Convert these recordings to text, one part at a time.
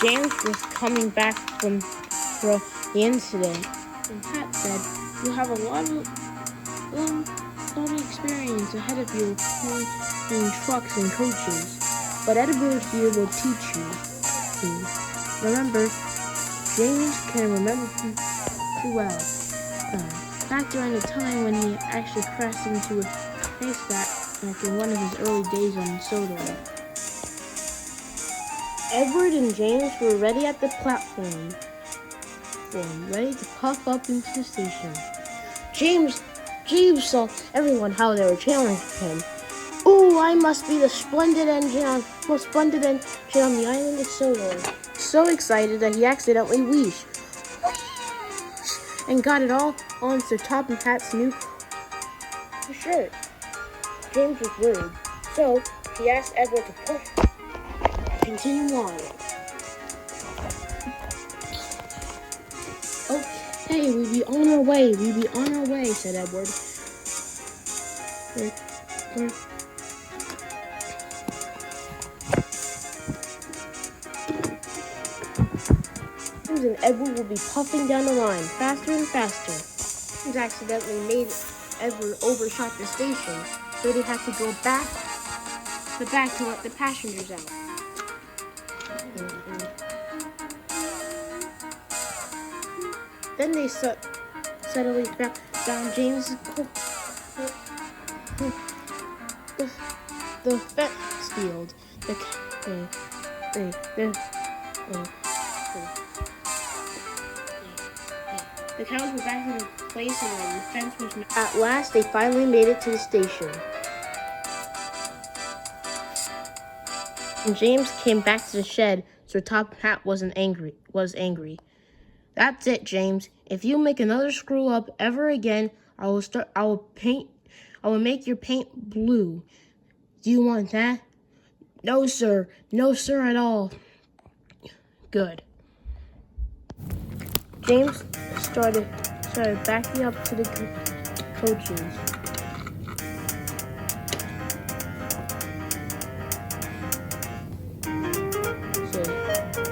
James was coming back from the incident, and Pat said, "You have a lot of experience ahead of you in trucks and coaches, but Edward here will teach you. Remember, James can remember too well. Back during the time when he actually crashed into a haystack in one of his early days on Soda. Edward and James were ready at the platform, ready to puff up into the station. James saw everyone how they were chanting him. "Oh, I must be the most splendid engine on the island of Sodor." So excited that he accidentally wheezed and got it all on Sir Topham Hatt's new shirt. James was worried, so he asked Edward to continue on. "Okay, we'll be on our way, said Edward. James and Edward will be puffing down the line, faster and faster. James accidentally made Edward overshot the station, so they had to go back to let the passengers out. Then they suddenly found James the fence field. The cows were back in place and the fence was not. At last, they finally made it to the station. When James came back to the shed, Sir Topham Hatt was angry. "That's it, James. If you make another screw up ever again, I will make your paint blue. Do you want that?" No, sir at all." "Good." James started backing up to the coaches.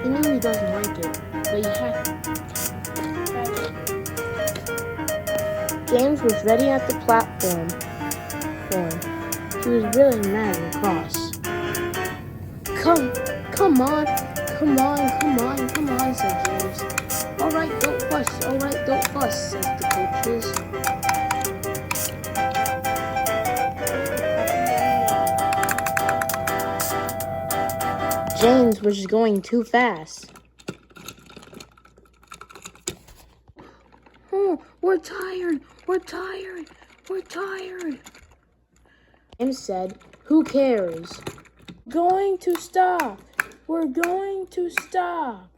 He knew he doesn't like it, but he had to. James was ready at the platform. He was really mad and cross. Come on, said James. All right, don't fuss, said the coaches. James was going too fast. "Oh, we're tired. James said, "Who cares? We're going to stop.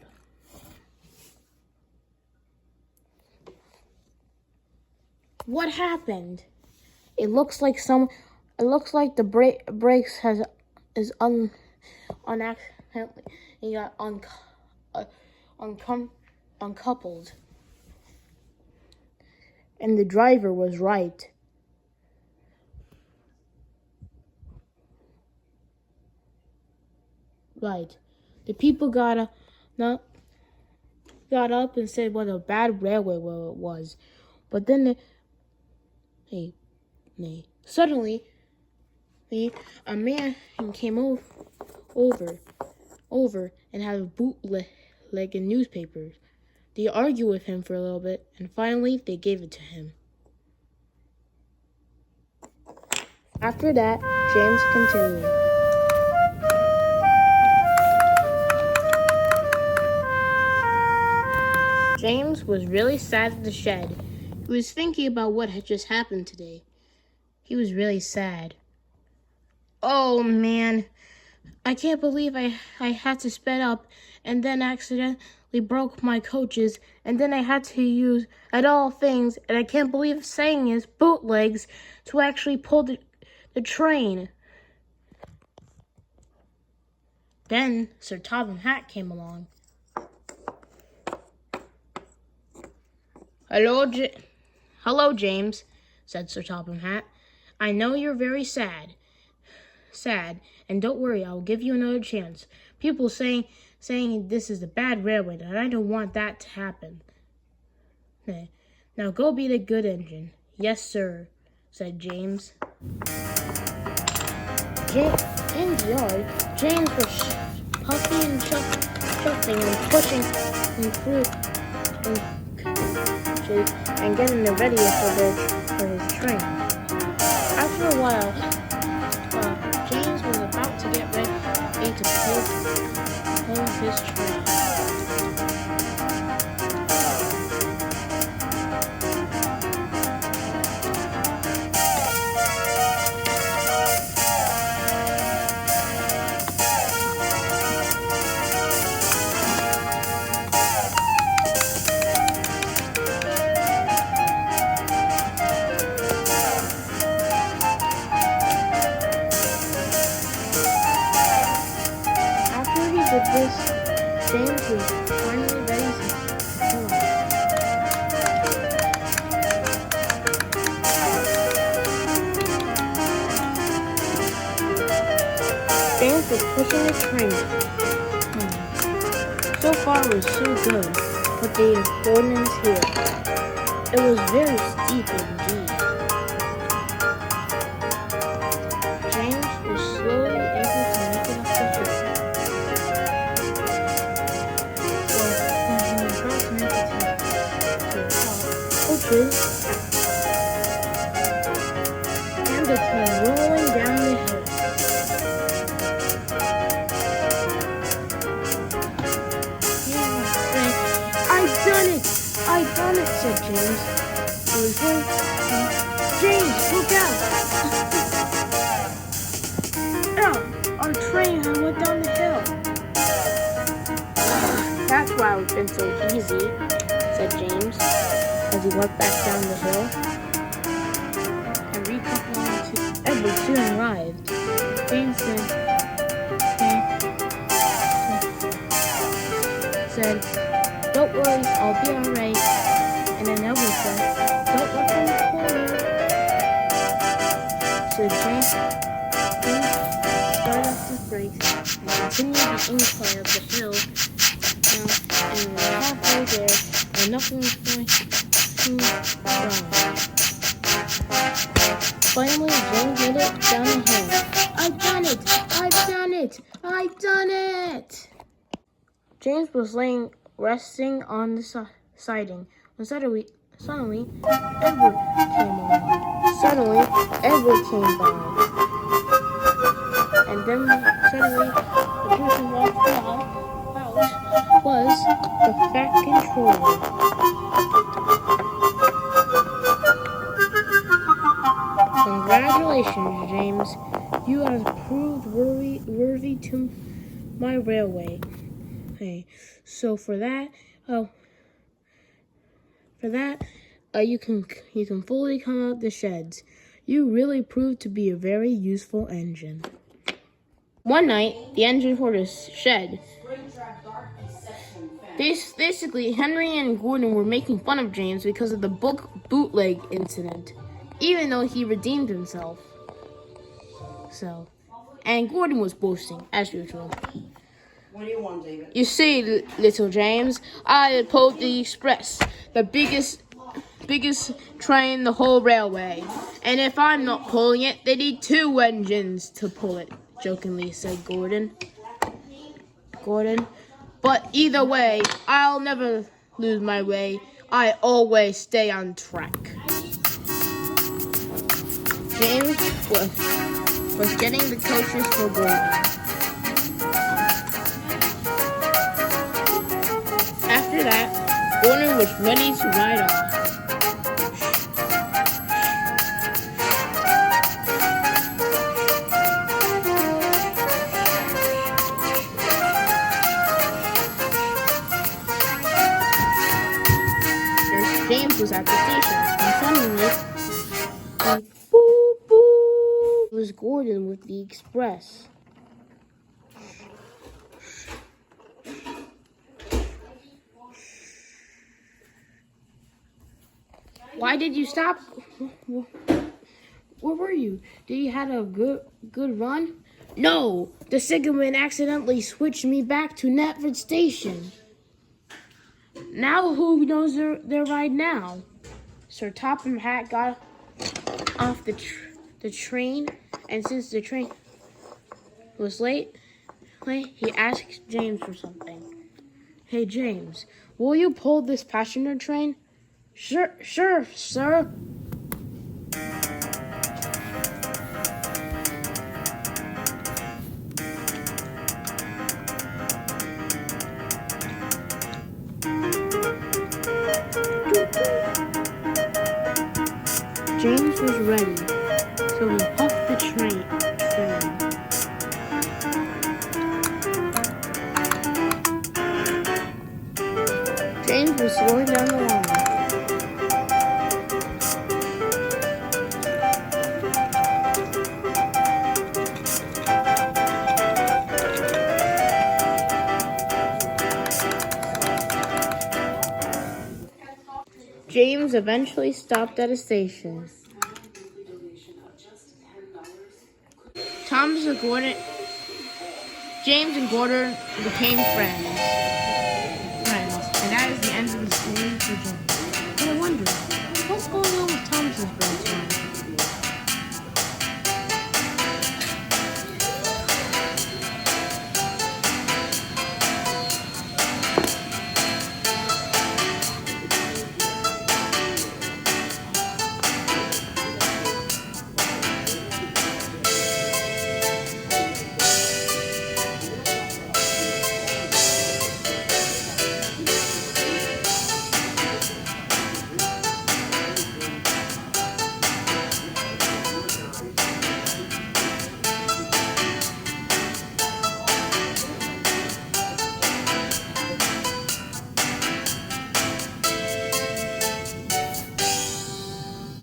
What happened? It looks like the brakes is unaccidentally. He got uncoupled. And the driver was right. The people got up and said what a bad railway it was. But then suddenly a man came over and had a bootleg in newspapers. They argued with him for a little bit, and finally they gave it to him. After that, James continued. James was really sad at the shed. He was thinking about what had just happened today. He was really sad. "Oh, man, I can't believe I had to sped up and then accidentally broke my coaches, and then I had to use, at all things, and I can't believe saying is, bootlegs to actually pull the train." Then Sir Topham Hatt came along. Hello, James," said Sir Topham Hatt. "I know you're very sad, and don't worry, I'll give you another chance. People say saying this is a bad railway and I don't want that to happen. Okay. Now go be the good engine. Yes, sir, said James. In the yard, James was puffing and chuffing and pushing through and getting it ready for his train. After a while, James was about to get ready to pull his train. With this, James was finally ready to pull. James was pushing the train. So far it was so good, but the ordnance here, it was very steep indeed. James was slowly able to make it up the hill. And it came rolling down the hill. I've done it, said James. James, look out! Ow, our train went down the hill. That's why it's been so easy, said James, as he walked back down the hill. And recoupled to Edward soon arrived. James said, don't worry, I'll be alright. And then Edward said, don't let them pull you. So James started off the brakes and continued the incline of the hill. And we were halfway there, and nothing was going wrong. Finally, James made it down the hill. I've done it! I've done it! I've done it! James was resting on the siding when suddenly Edward came along. Suddenly, Edward came by. And then suddenly, the person walked out was the Fat Controller. Congratulations, James. You have proved worthy to my railway. Okay, so for that, you can fully come out the sheds. You really proved to be a very useful engine. One night, the engine for the shed. Basically, Henry and Gordon were making fun of James because of the bootleg incident, even though he redeemed himself. And Gordon was boasting, as usual. What do you want, David? You see, little James, I pulled the express, the biggest train in the whole railway. And if I'm not pulling it, they need 2 engines to pull it, jokingly said Gordon. But either way, I'll never lose my way. I always stay on track. James was getting the coaches for Gordon. After that, Gordon was ready to ride off. James was at the station, and suddenly, boop, boop, it was Gordon with the express. Why did you stop? Where were you? Did you have a good run? No, the signalman accidentally switched me back to Netford Station. Now who knows their ride now? Sir Topham Hatt got off the train, and since the train was late, he asked James for something. Hey James, will you pull this passenger train? Sure, sir. James was ready, so he puffed the train. James was slowing down the line. James eventually stopped at a station. James and Gordon became friends.